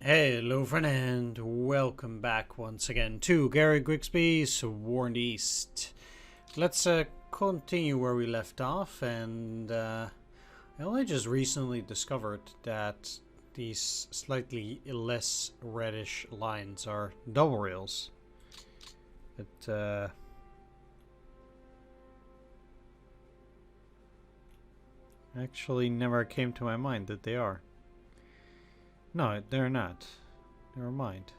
Hello friend and welcome back once again to Gary Grigsby's Warned East. Let's continue where we left off, and I only just recently discovered that these slightly less reddish lines are double rails. It actually never came to my mind that they are. No, they're not. Never mind.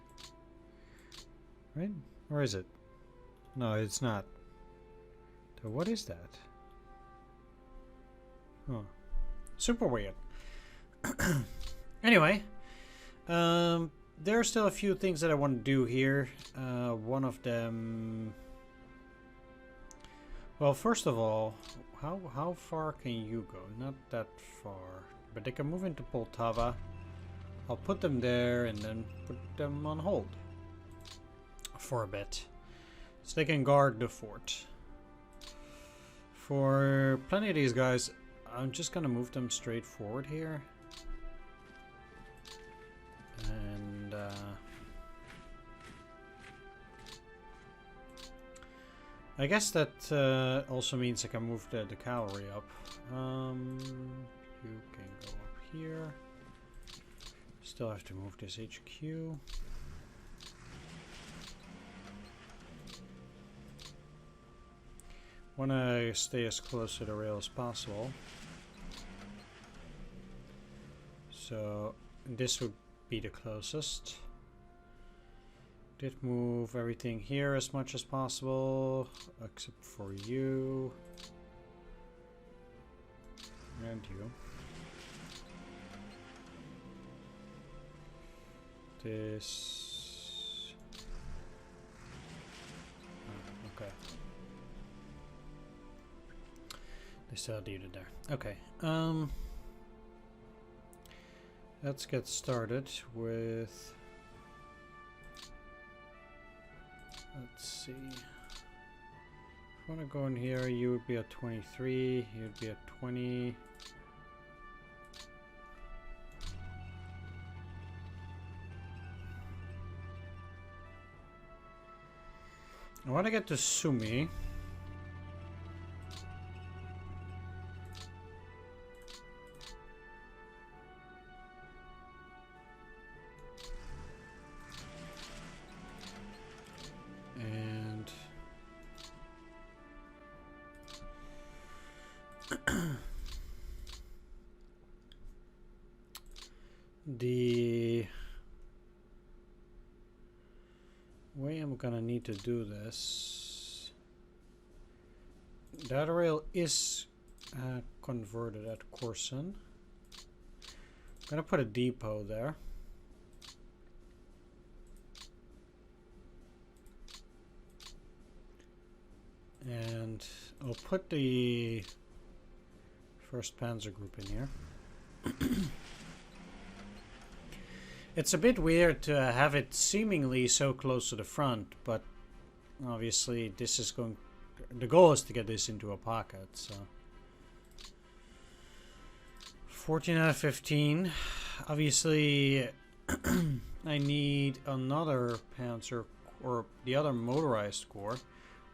Right? Or is it? No, it's not. So what is that? Huh. Super weird. Anyway, there are still a few things that I want to do here. One of them... Well, first of all, how far can you go? Not that far. But they can move into Poltava. I'll put them there and then put them on hold for a bit, so they can guard the fort. For plenty of these guys, I'm just gonna move them straight forward here, and I guess that also means I can move the cavalry up. You can go up here. Still have to move this HQ. Want to stay as close to the rail as possible. So this would be the closest. Did move everything here as much as possible, except for you. And you. This. Oh, okay. They still did it there. Okay. Let's get started with. Let's see. If I want to go in here, you would be at 23. You'd be at 20. I want to get to Sumi. And the way I'm gonna need to do this, that rail is converted at Corson. I'm gonna put a depot there. And I'll put the 1st Panzer Group in here. It's a bit weird to have it seemingly so close to the front, but obviously this is going... The goal is to get this into a pocket, so... 14 out of 15. Obviously, I need another Panzer, or the other motorized corps,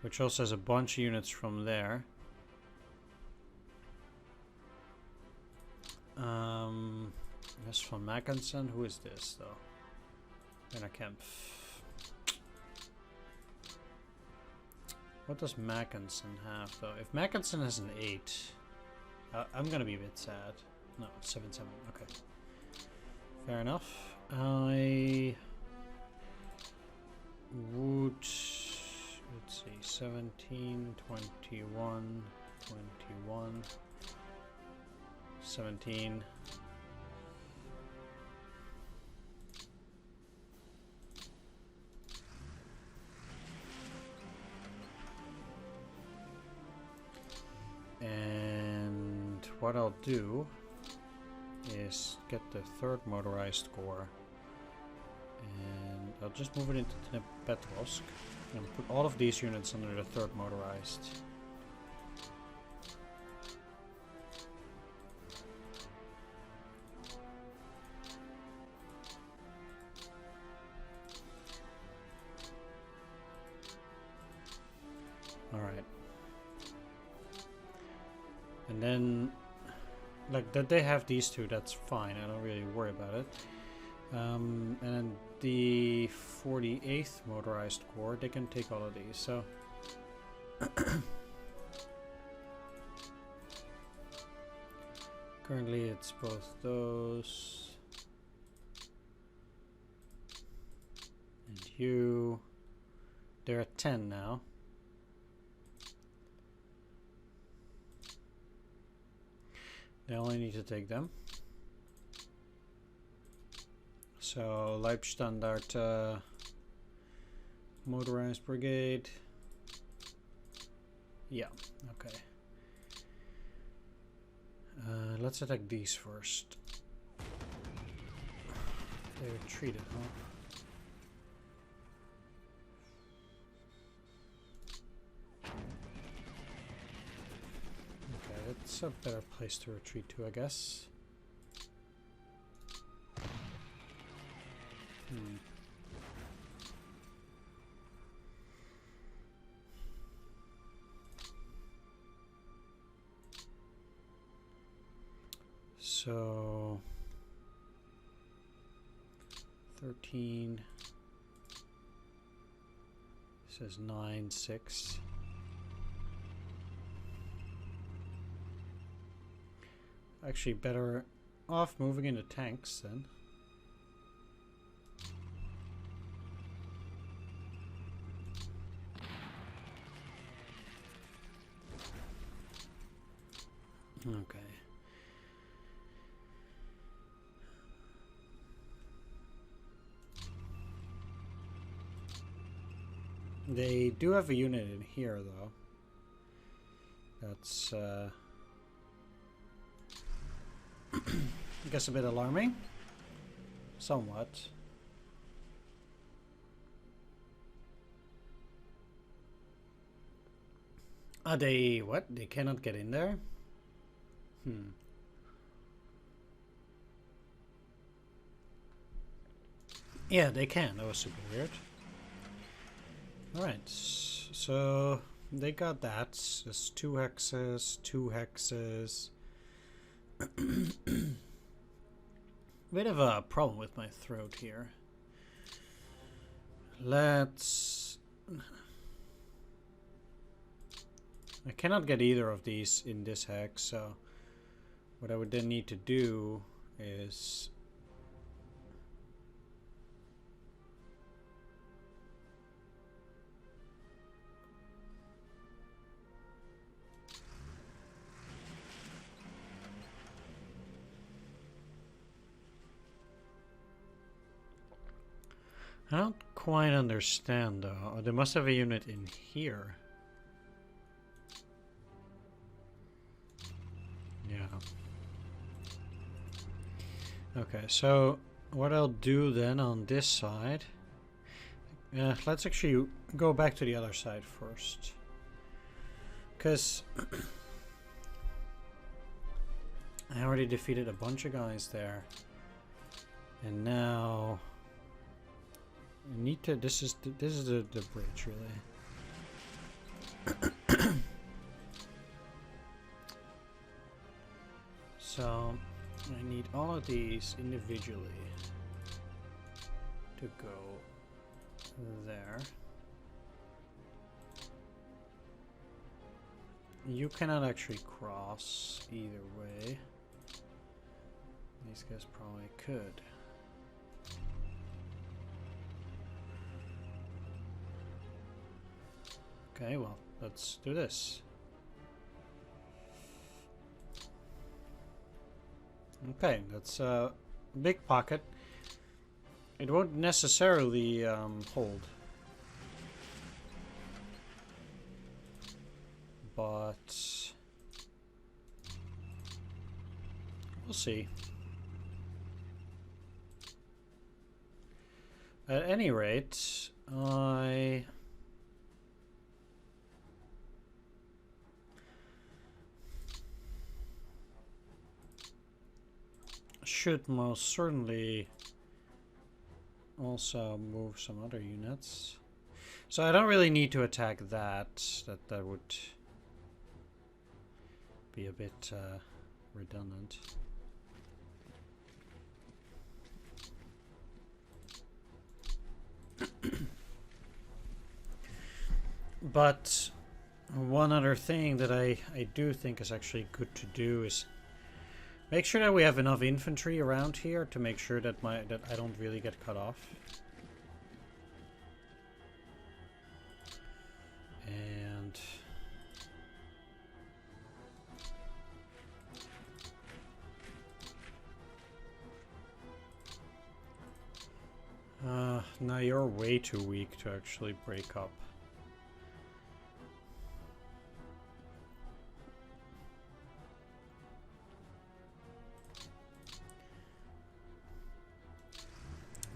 which also has a bunch of units from there. This from Mackinson. Who is this though? Camp. What does Mackinson have though? If Mackinson has an 8, I'm gonna be a bit sad. No, 7-7. Okay, fair enough. I would. Let's see, 17, 21, 21, 17. And what I'll do is get the 3rd motorized corps, and I'll just move it into Petrovsk and put all of these units under the 3rd motorized. And then, like, that they have these two, that's fine. I don't really worry about it. And then the 48th Motorized Corps, they can take all of these, so... Currently it's both those. And you. They're at 10 now. They only need to take them. So Leibstandard Motorized Brigade. Yeah, okay. Let's attack these first. They retreated, huh? Okay, that's a better place to retreat to, I guess. So 13 says 9, 6. Actually, better off moving into tanks then. Okay. They do have a unit in here, though. That's, I guess a bit alarming. Somewhat. They, what? They cannot get in there? Yeah, they can. That was super weird. Alright, so they got that. There's 2 hexes, 2 hexes. Bit of a problem with my throat here. Let's... I cannot get either of these in this hex, so what I would then need to do is... I don't quite understand, though. Oh, they must have a unit in here. Yeah. Okay, so what I'll do then on this side... let's actually go back to the other side first. Because... I already defeated a bunch of guys there. And now... I need to. This is the bridge, really. So I need all of these individually to go there. You cannot actually cross either way. These guys probably could. Okay, well, let's do this. Okay, that's a big pocket. It won't necessarily hold. But we'll see. At any rate, I should most certainly also move some other units. So I don't really need to attack that. That would be a bit redundant. But one other thing that I do think is actually good to do is make sure that we have enough infantry around here to make sure that I don't really get cut off. And now you're way too weak to actually break up.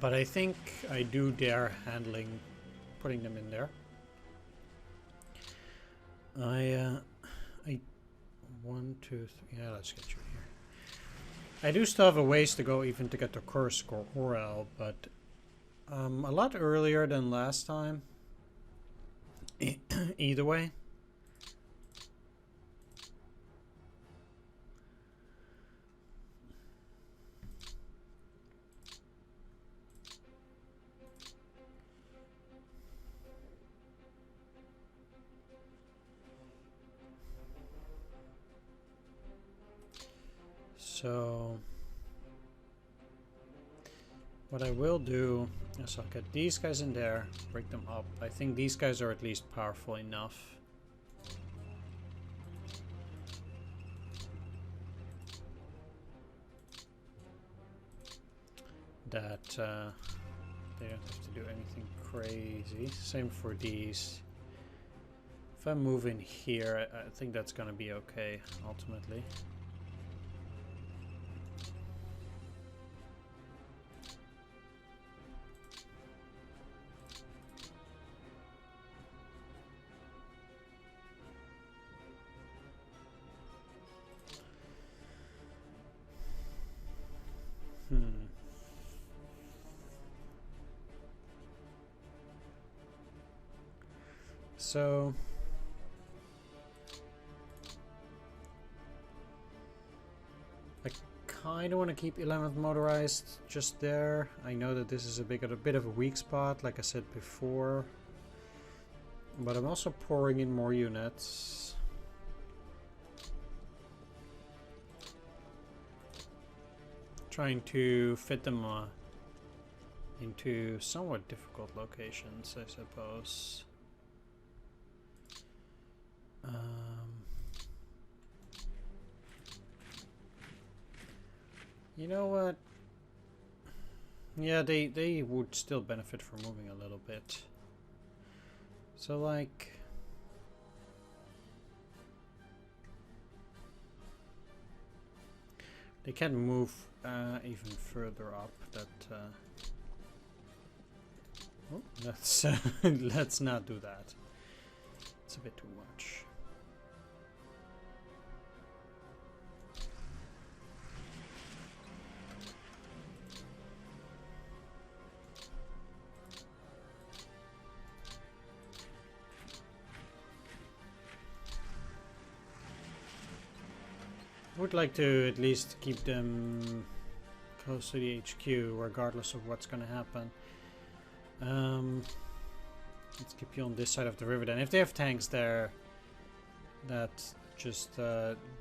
But I think I do dare handling putting them in there. I 1, 2, 3. Yeah, let's get you here. I do still have a ways to go even to get to Kursk or Orel, but a lot earlier than last time. Either way. So what I will do is I'll get these guys in there, break them up. I think these guys are at least powerful enough. That they don't have to do anything crazy. Same for these. If I move in here, I think that's gonna be okay ultimately. So I kind of want to keep 11th motorized just there. I know that this is a bit of a weak spot, like I said before, but I'm also pouring in more units. Trying to fit them into somewhat difficult locations, I suppose. You know what? Yeah, they would still benefit from moving a little bit. So like, they can move even further up. That oh, let's let's not do that. It's a bit too much. I would like to at least keep them close to the HQ, regardless of what's going to happen. Let's keep you on this side of the river then. If they have tanks there, that just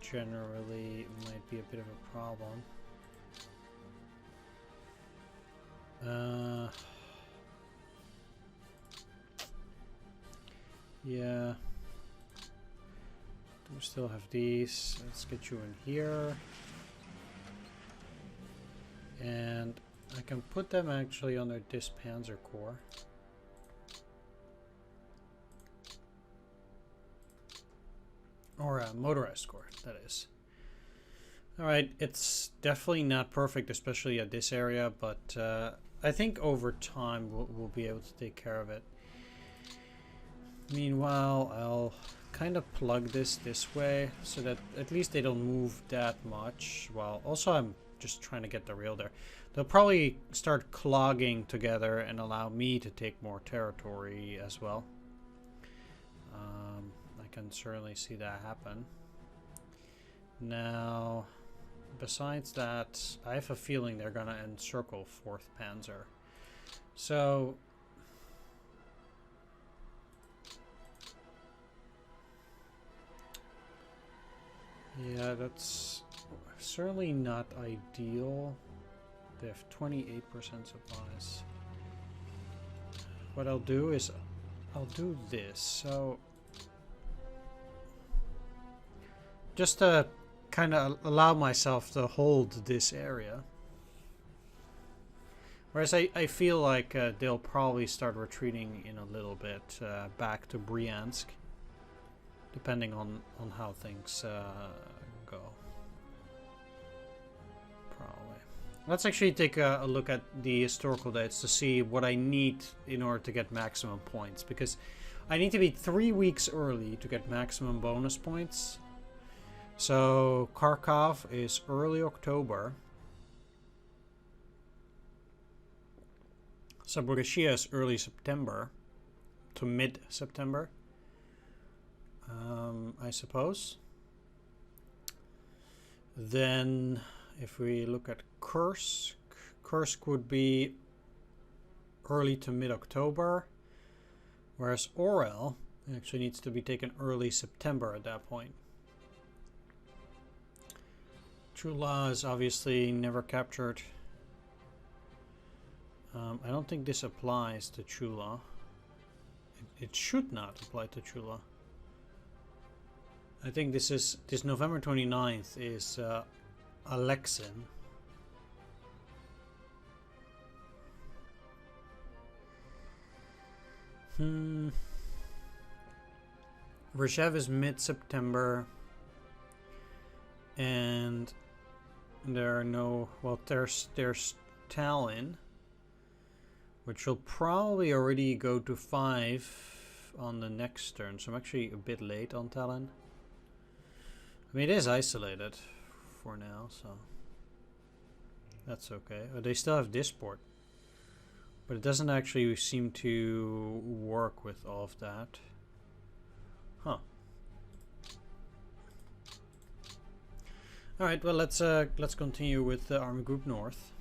generally might be a bit of a problem. Yeah. We still have these. Let's get you in here. And I can put them actually under this Panzer Corps. Or a motorized corps, that is. Alright, it's definitely not perfect, especially at this area, but I think over time we'll be able to take care of it. Meanwhile, I'll kind of plug this way so that at least they don't move that much. Well, also I'm just trying to get the rail there. They'll probably start clogging together and allow me to take more territory as well. I can certainly see that happen. Now, besides that, I have a feeling they're gonna encircle 4th Panzer. So yeah, that's certainly not ideal. They have 28% supplies. What I'll do is I'll do this. So just to kind of allow myself to hold this area. Whereas I feel like they'll probably start retreating in a little bit back to Bryansk, depending on how things go. Probably. Let's actually take a look at the historical dates to see what I need in order to get maximum points, because I need to be 3 weeks early to get maximum bonus points. So Kharkov is early October. Zaporizhzhia is early September to mid-September, I suppose. Then if we look at Kursk, Kursk would be early to mid-October, whereas Orel actually needs to be taken early September at that point. Chula is obviously never captured. I don't think this applies to Chula. It should not apply to Chula. I think this November 29th is Alexin. Rzhev is mid-September, and there are no, well, there's Tallinn, which will probably already go to 5 on the next turn, so I'm actually a bit late on Tallinn. I mean, it is isolated for now, so that's okay. They still have Disport, but it doesn't actually seem to work with all of that. Huh. All right. Well, let's continue with Army Group North.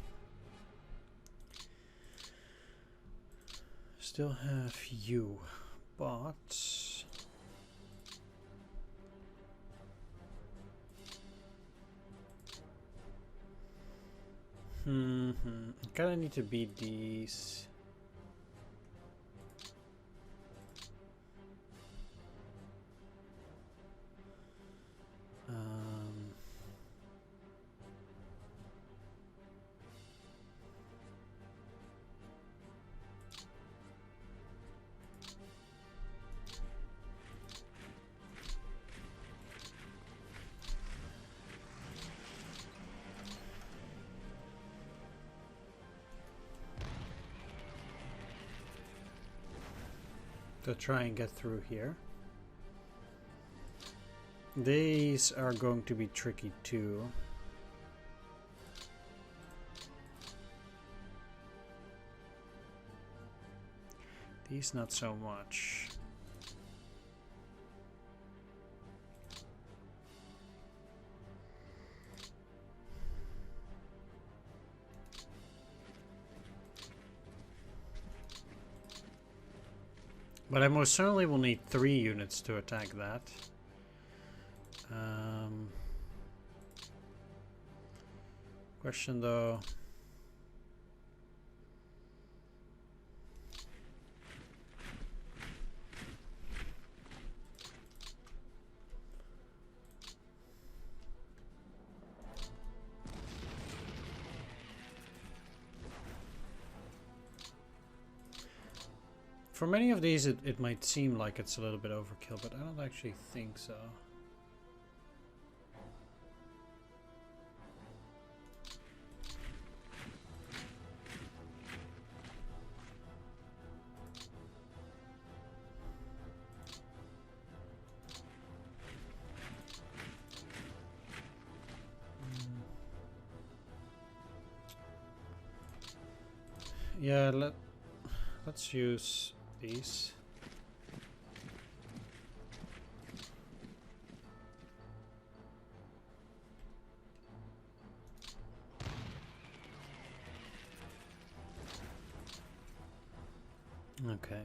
Still have you, but kind of need to beat these. To try and get through here. These are going to be tricky too. These not so much. But I most certainly will need 3 units to attack that. Question though. For many of these, it might seem like it's a little bit overkill, but I don't actually think so. Yeah, let's use these. Okay.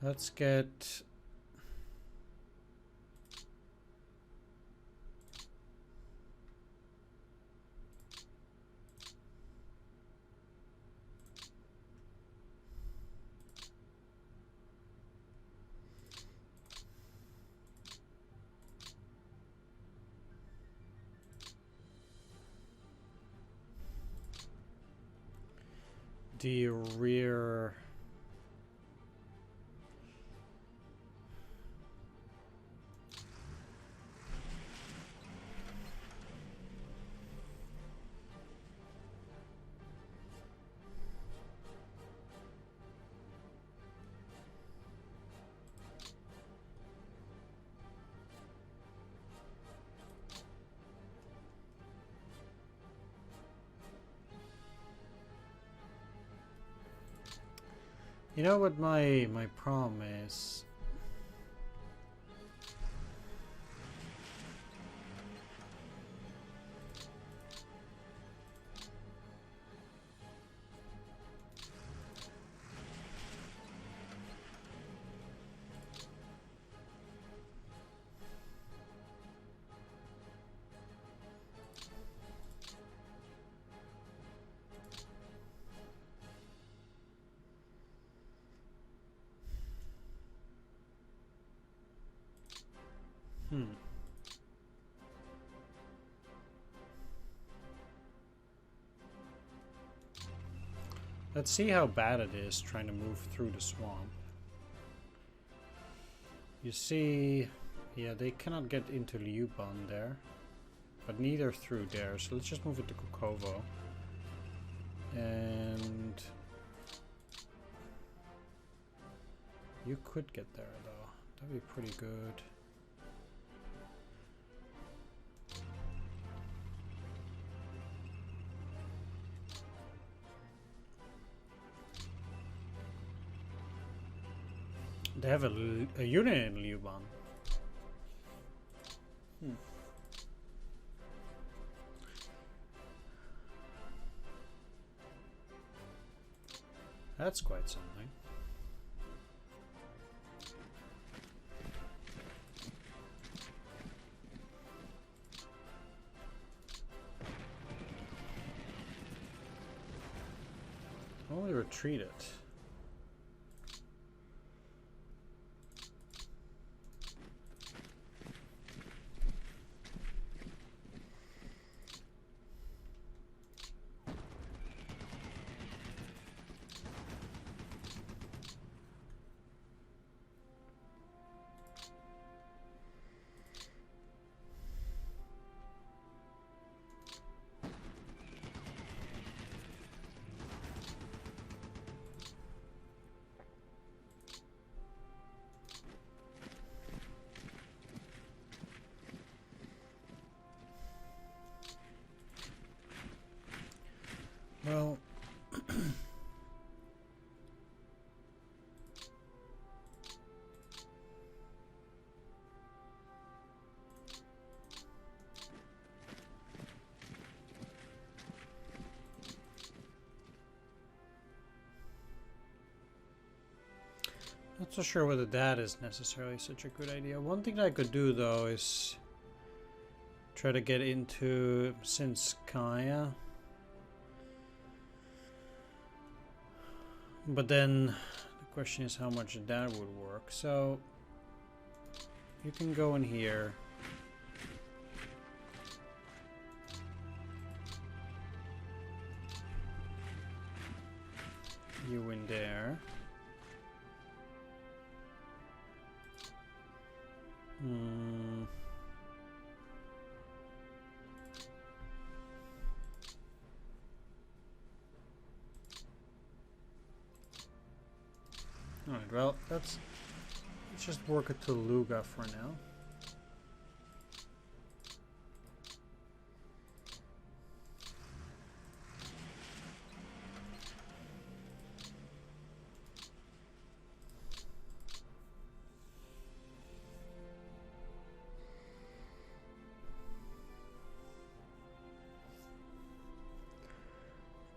Let's get... the rear... You know what my problem is? Let's see how bad it is trying to move through the swamp. You see, yeah, they cannot get into Liuban there, but neither through there, so let's just move it to Kukovo. And you could get there though, that'd be pretty good. They have a unit in Liuban. That's quite something. Only retreat it. Well, not so sure whether that is necessarily such a good idea. One thing that I could do though is try to get into Sinskaya. But then the question is how much that would work. So you can go in here. You in there. Alright, well, let's just work it to Luga for now.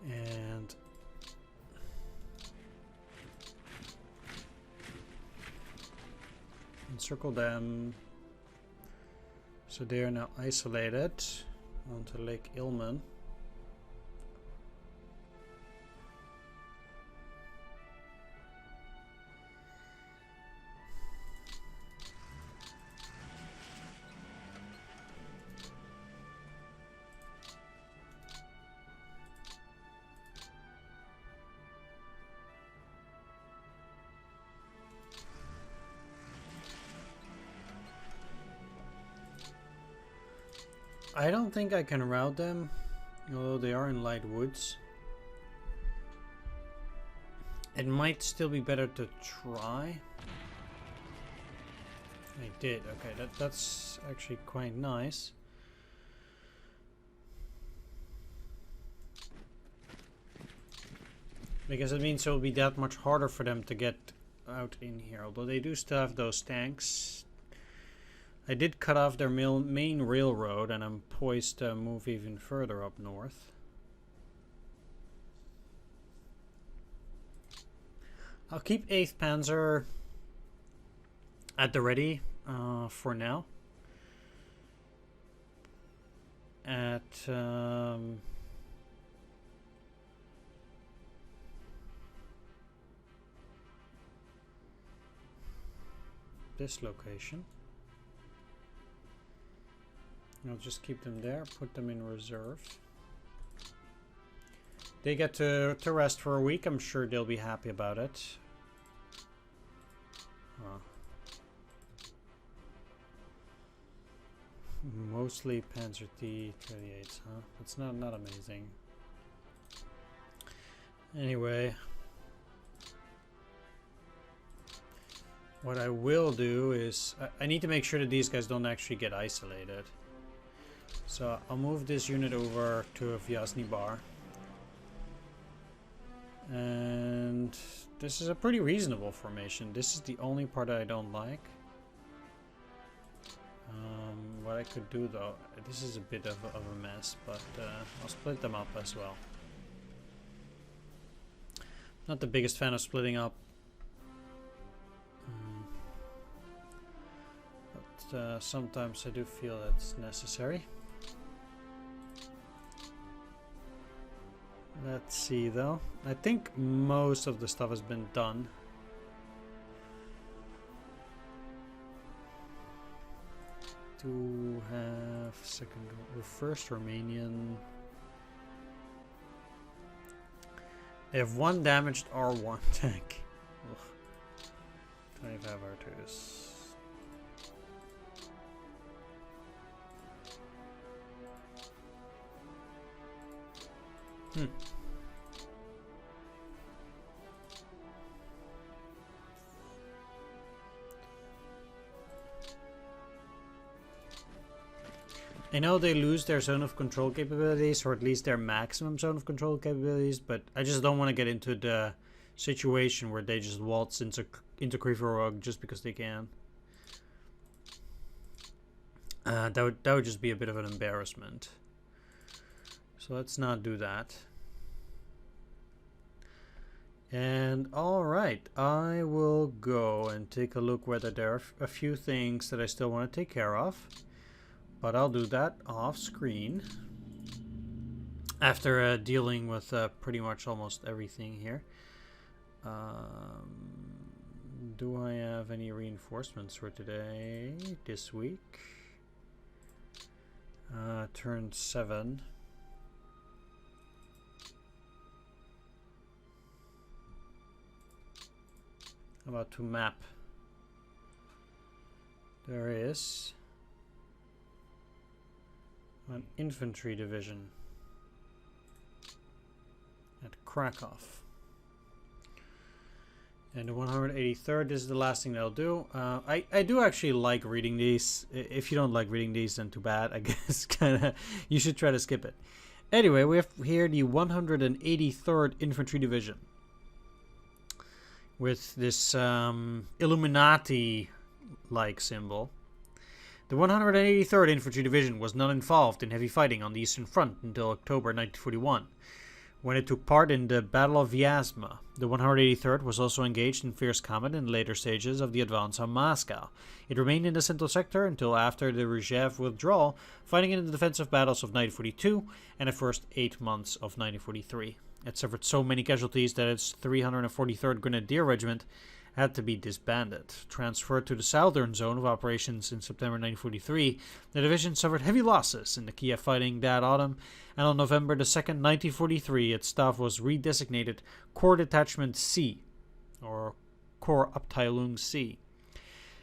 And encircle them. So they are now isolated onto Lake Ilmen. I don't think I can route them, although they are in light woods. It might still be better to try. I did. Okay, that's actually quite nice. Because it means it will be that much harder for them to get out in here. Although they do still have those tanks. I did cut off their main railroad, and I'm poised to move even further up north. I'll keep 8th Panzer at the ready for now. At this location. I'll just keep them there, put them in reserve. They get to rest for a week. I'm sure they'll be happy about it. Mostly Panzer T-38s, huh? That's not amazing. Anyway, what I will do is I need to make sure that these guys don't actually get isolated. So I'll move this unit over to Vyazny Bar. And this is a pretty reasonable formation. This is the only part that I don't like. What I could do though, this is a bit of a mess, but I'll split them up as well. Not the biggest fan of splitting up. But sometimes I do feel that's necessary. Let's see though. I think most of the stuff has been done. To have second or first Romanian. They have one damaged R1 tank. Ugh. 25 R2s. I know they lose their zone of control capabilities, or at least their maximum zone of control capabilities, but I just don't want to get into the situation where they just waltz into Krivorog just because they can. That would just be a bit of an embarrassment. So let's not do that. And alright, I will go and take a look whether there are a few things that I still want to take care of. But I'll do that off screen. After dealing with pretty much almost everything here. Do I have any reinforcements for today? This week? Turn 7. How about to map? There is an infantry division at Krakow. And the 183rd, this is the last thing that I'll do. I do actually like reading these. If you don't like reading these, then too bad. I guess you should try to skip it. Anyway, we have here the 183rd Infantry Division. With this Illuminati-like symbol. The 183rd Infantry Division was not involved in heavy fighting on the Eastern Front until October 1941, when it took part in the Battle of Vyazma. The 183rd was also engaged in fierce combat in the later stages of the advance on Moscow. It remained in the central sector until after the Rzhev withdrawal, fighting in the defensive battles of 1942 and the first 8 months of 1943. It suffered so many casualties that its 343rd Grenadier Regiment had to be disbanded. Transferred to the southern zone of operations in September 1943, the division suffered heavy losses in the Kiev fighting that autumn, and on November 2nd, 1943, its staff was redesignated Corps Detachment C, or Corps Abteilung C.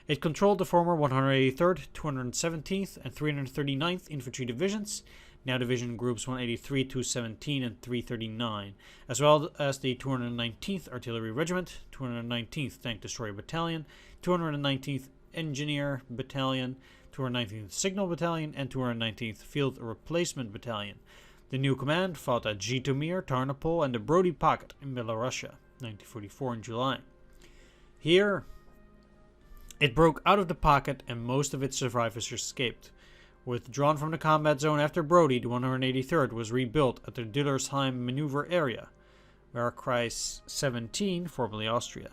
It controlled the former 183rd, 217th, and 339th Infantry Divisions, now Division Groups 183, 217, and 339, as well as the 219th Artillery Regiment, 219th Tank Destroyer Battalion, 219th Engineer Battalion, 219th Signal Battalion, and 219th Field Replacement Battalion. The new command fought at Zhytomyr, Tarnopol, and the Brody Pocket in Belarusia, 1944 in July. Here, it broke out of the pocket and most of its survivors escaped. Withdrawn from the combat zone after Brody, the 183rd was rebuilt at the Dillersheim maneuver area, Wehrkreis 17, formerly Austria,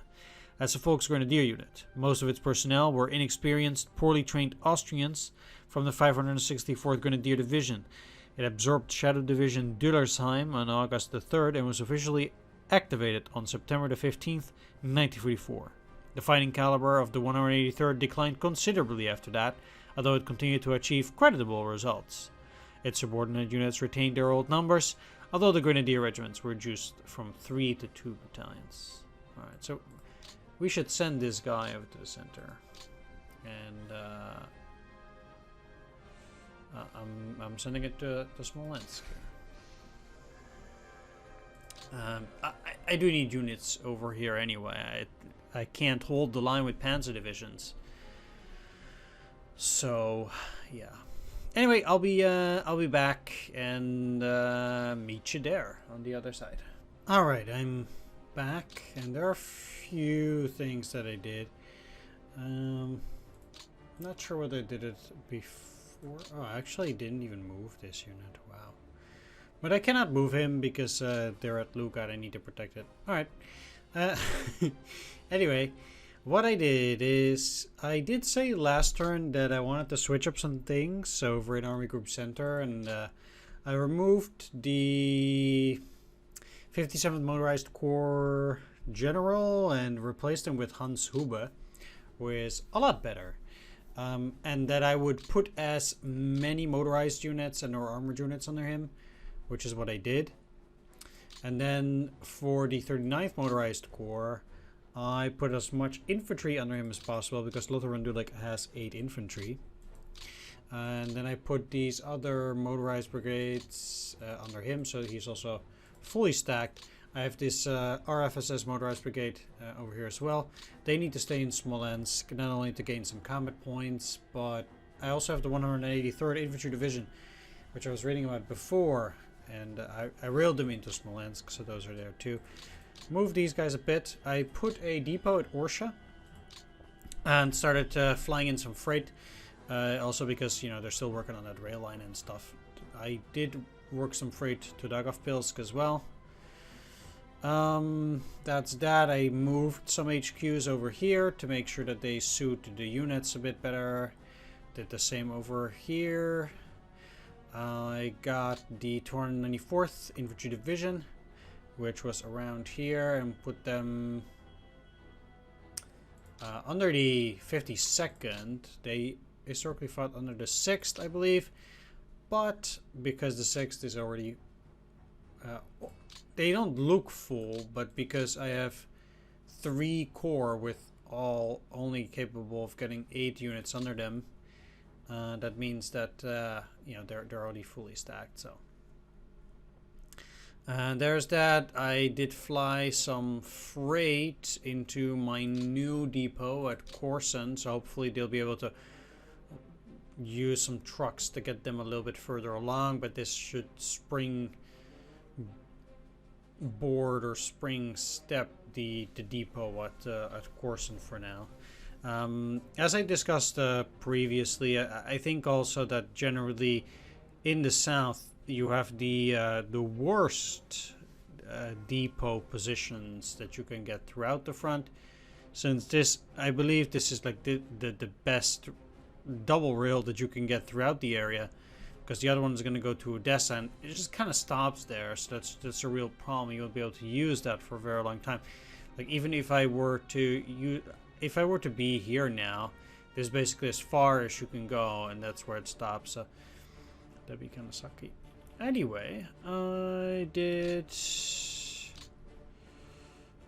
as a Volksgrenadier unit. Most of its personnel were inexperienced, poorly trained Austrians from the 564th Grenadier Division. It absorbed Shadow Division Dillersheim on August the 3rd and was officially activated on September the 15th, 1944. The fighting caliber of the 183rd declined considerably after that, although it continued to achieve creditable results. Its subordinate units retained their old numbers, although the Grenadier regiments were reduced from 3 to 2 battalions. Alright, so we should send this guy over to the center. And I'm sending it to Smolensk. I do need units over here anyway. I can't hold the line with panzer divisions. So, yeah. Anyway, I'll be back and meet you there on the other side. All right, I'm back, and there are a few things that I did. Not sure whether I did it before. Oh, I actually didn't even move this unit. Wow. But I cannot move him because they're at Lukat. I need to protect it. All right. Anyway. What I did is, I did say last turn that I wanted to switch up some things over in Army Group Center, and I removed the 57th Motorized Corps General and replaced him with Hans Hube, who is a lot better. And that I would put as many motorized units and or armored units under him, which is what I did. And then for the 39th Motorized Corps, I put as much infantry under him as possible because Lothar von Dulick has 8 infantry. And then I put these other motorized brigades under him, so he's also fully stacked. I have this RFSS motorized brigade over here as well. They need to stay in Smolensk, not only to gain some combat points, but I also have the 183rd Infantry Division, which I was reading about before, and I railed them into Smolensk, so those are there too. Move these guys a bit. I put a depot at Orsha and started flying in some freight. Also because, you know, they're still working on that rail line and stuff. I did work some freight to Dagovpilsk as well. That's that. I moved some HQs over here to make sure that they suit the units a bit better. Did the same over here. I got the 294th Infantry Division, which was around here, and put them under the 52nd. They historically fought under the 6th, I believe, but because the 6th is already they don't look full, but because I have 3 corps with all only capable of getting 8 units under them, that means that you know, they're already fully stacked. So there's that. I did fly some freight into my new depot at Korsun, so hopefully they'll be able to use some trucks to get them a little bit further along, but this should spring board or spring step the depot at Korsun for now. As I discussed previously, I think also that generally in the south you have the worst depot positions that you can get throughout the front. Since this, I believe this is like the best double rail that you can get throughout the area, because the other one is going to go to Odessa, and it just kind of stops there. So that's a real problem. You won't be able to use that for a very long time. Like even if I were to be here now, this is basically as far as you can go, and that's where it stops. So that'd be kind of sucky. Anyway, I did.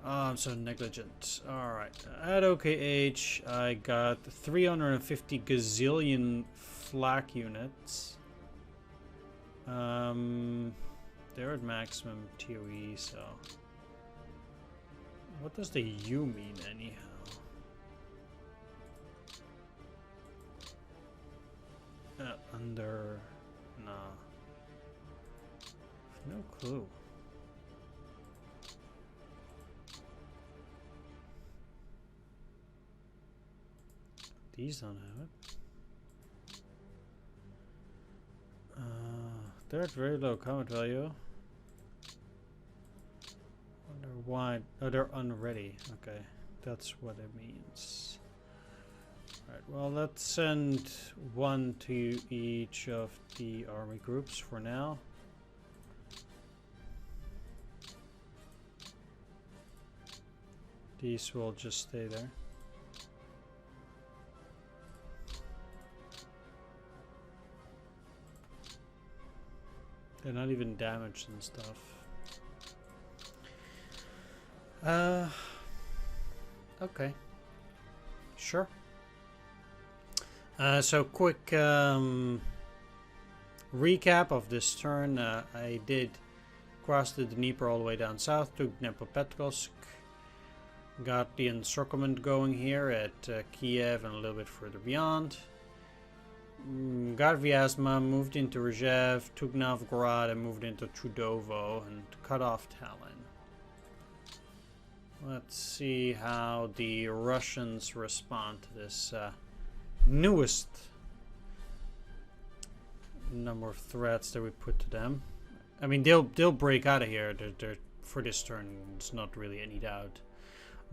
Oh, I'm so negligent. Alright, at OKH, I got 350 gazillion flak units. They're at maximum TOE, so... What does the U mean, anyhow? Under... Nah. No clue. These don't have it. They're at very low combat value. Wonder why. Oh, they're unready. Okay, that's what it means. Alright, well, let's send one to each of the army groups for now. These will just stay there. They're not even damaged and stuff. Okay. Sure. So quick recap of this turn. I did cross the Dnieper all the way down south, took Dnepropetrovsk, got the encirclement going here at Kiev and a little bit further beyond. Got Vyazma, moved into Rzhev, took Novgorod, and moved into Trudovo and cut off Tallinn. Let's see how the Russians respond to this newest number of threats that we put to them. I mean, they'll break out of here. They're for this turn, it's not really any doubt.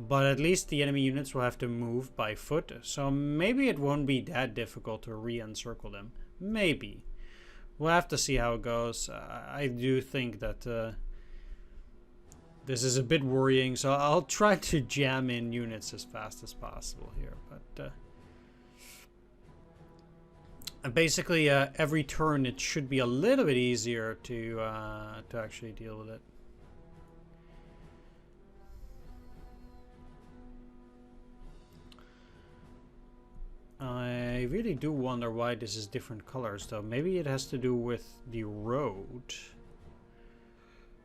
But at least the enemy units will have to move by foot, so maybe it won't be that difficult to re-encircle them. Maybe. We'll have to see how it goes. I do think that this is a bit worrying, so I'll try to jam in units as fast as possible here. But basically, every turn it should be a little bit easier to actually deal with it. I really do wonder why this is different colors, though. Maybe it has to do with the road.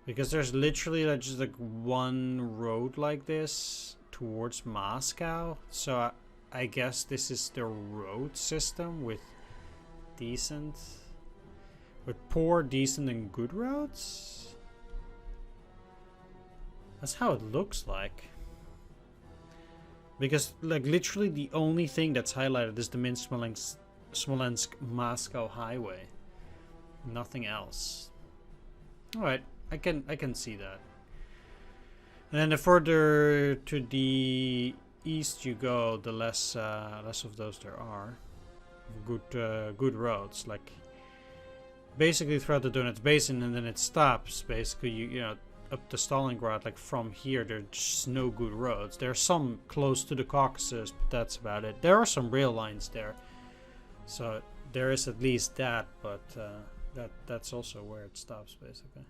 Because there's literally just like one road like this towards Moscow. So I guess this is the road system with decent... with poor, decent, and good roads? That's how it looks like. Because, like, literally the only thing that's highlighted is the Minsk-Smolensk-Moscow highway. Nothing else. Alright, I can see that. And then the further to the east you go, the less of those there are. Good roads, like basically throughout the Donetsk Basin, and then it stops. Basically, you know, up to Stalingrad, like from here, there's just no good roads. There are some close to the Caucasus, but that's about it. There are some rail lines there, so there is at least that, but that's also where it stops, basically.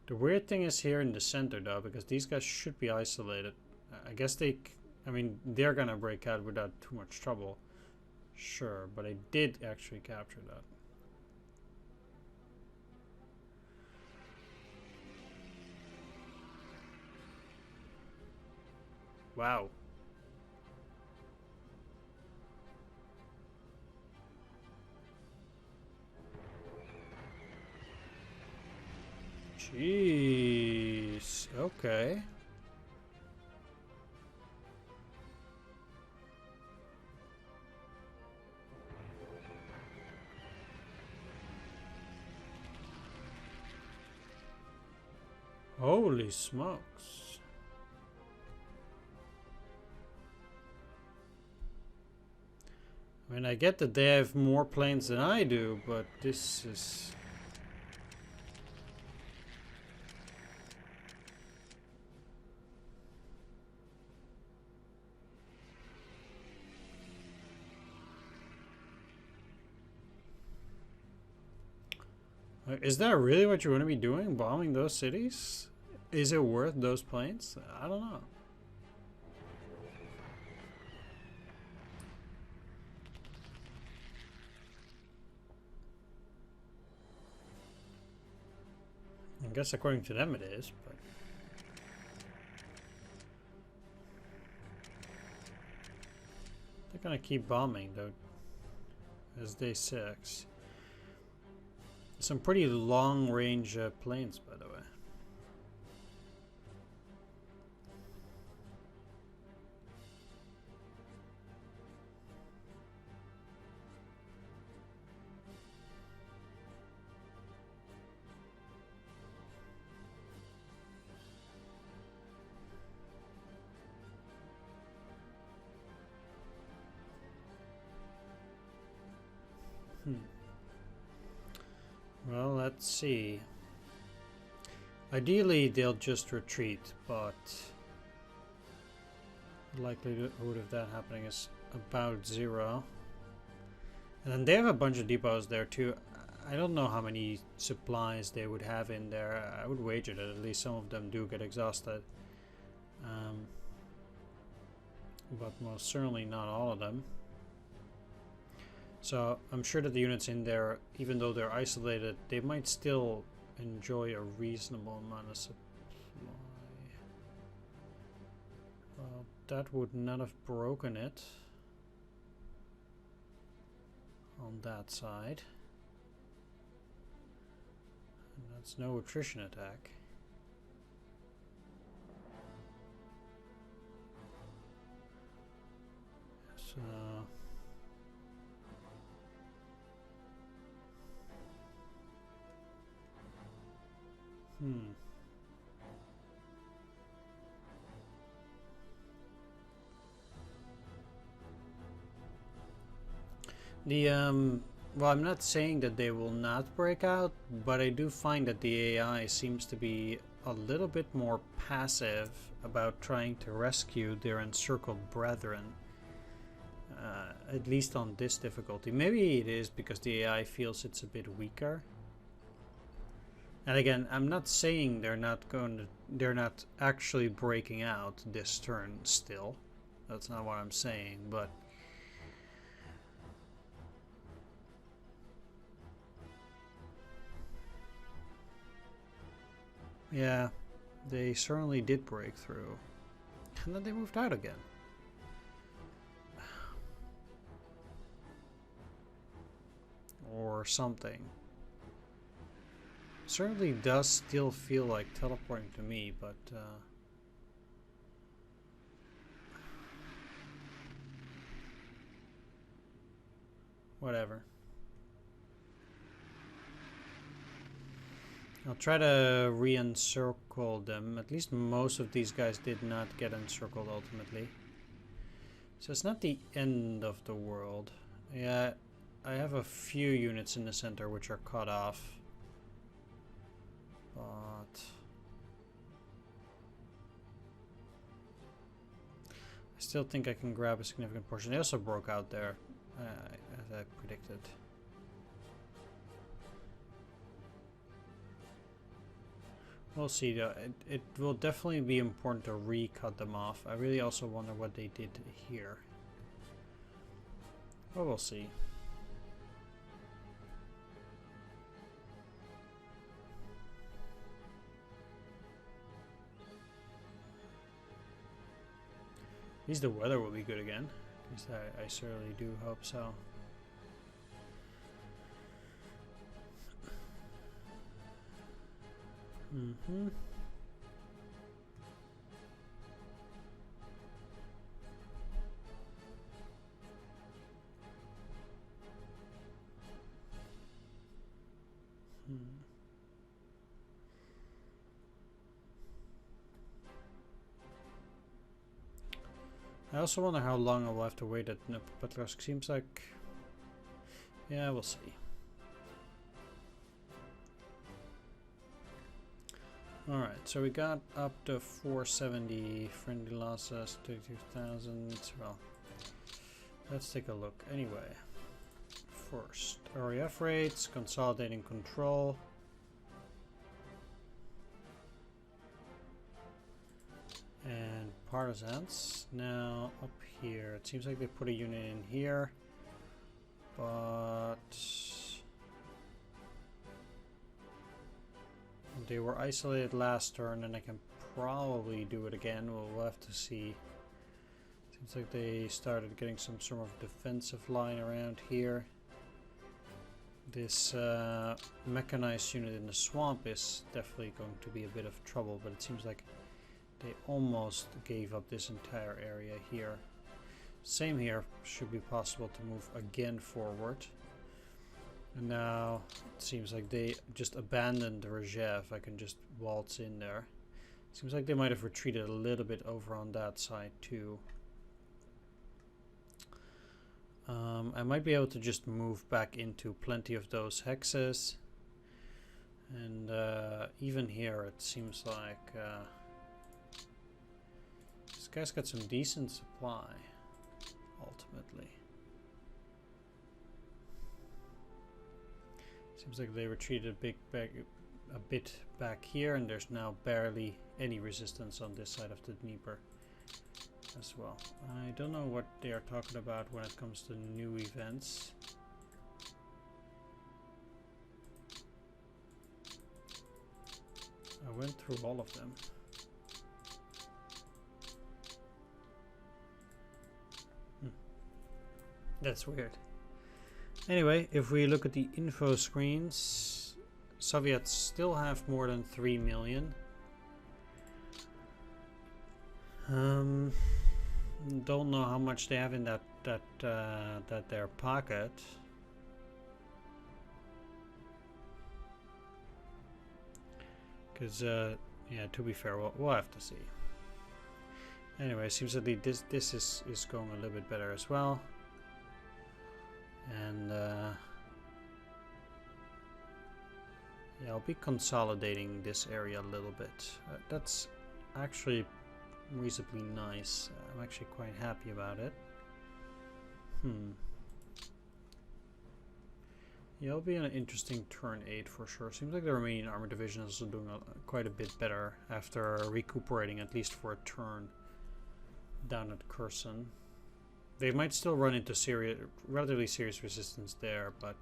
The weird thing is here in the center, though, because these guys should be isolated. I guess I mean, they're gonna break out without too much trouble. Sure, but I did actually capture that. Wow. Jeez. Okay. Holy smokes. I mean, I get that they have more planes than I do, but this is... Is that really what you want to be doing? Bombing those cities? Is it worth those planes? I don't know. I guess according to them it is, but... They're gonna keep bombing, though, as day 6. Some pretty long-range planes, by the way. Well, let's see. Ideally, they'll just retreat, but the likelihood of that happening is about 0. And then they have a bunch of depots there too. I don't know how many supplies they would have in there. I would wager that at least some of them do get exhausted. But most certainly not all of them. So I'm sure that the units in there, even though they're isolated, they might still enjoy a reasonable amount of supply. Well, that would not have broken it on that side. And that's no attrition attack. So... well, I'm not saying that they will not break out, but I do find that the AI seems to be a little bit more passive about trying to rescue their encircled brethren. At least on this difficulty. Maybe it is because the AI feels it's a bit weaker. And again, I'm not saying they're not actually breaking out this turn still. That's not what I'm saying, but yeah, they certainly did break through. And then they moved out again. Or something. Certainly does still feel like teleporting to me, but whatever. I'll try to re-encircle them. At least most of these guys did not get encircled ultimately. So it's not the end of the world. Yeah, I have a few units in the center which are cut off. But I still think I can grab a significant portion. They also broke out there, as I predicted. We'll see though. It will definitely be important to re-cut them off. I really also wonder what they did here. But we'll see. At least the weather will be good again. At least I certainly do hope so. Mm-hmm. I also wonder how long I will have to wait at Petrovsk. Seems like... yeah, we'll see. Alright, so we got up to 470 friendly losses, 32,000. Well, let's take a look. Anyway, first, RAF rates, consolidating control. And partisans. Now, up here, it seems like they put a unit in here, but they were isolated last turn, and I can probably do it again. We'll have to see. Seems like they started getting some sort of defensive line around here. This mechanized unit in the swamp is definitely going to be a bit of trouble, but it seems like they almost gave up this entire area here. Same here, should be possible to move again forward. And now it seems like they just abandoned the Rzhev. I can just waltz in there. Seems like they might have retreated a little bit over on that side too. I might be able to just move back into plenty of those hexes. And even here it seems like this guy's got some decent supply, ultimately. Seems like they retreated a bit back here, and there's now barely any resistance on this side of the Dnieper as well. I don't know what they are talking about when it comes to new events. I went through all of them. That's weird. Anyway, if we look at the info screens, Soviets still have more than 3 million. Don't know how much they have in that their pocket. Because yeah, to be fair, we'll have to see. Anyway, seems that this is going a little bit better as well. And yeah, I'll be consolidating this area a little bit. That's actually reasonably nice. I'm actually quite happy about it. Yeah, it'll be an interesting turn 8 for sure. Seems like the Romanian armor division is also doing quite a bit better after recuperating at least for a turn down at Kherson. They might still run into relatively serious resistance there, but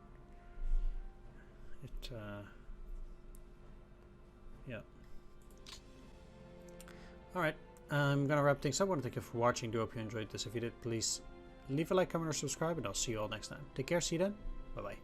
it, yeah. Alright, I'm gonna wrap things up. I want to thank you for watching. Do hope you enjoyed this. If you did, please leave a like, comment, or subscribe, and I'll see you all next time. Take care, see you then. Bye-bye.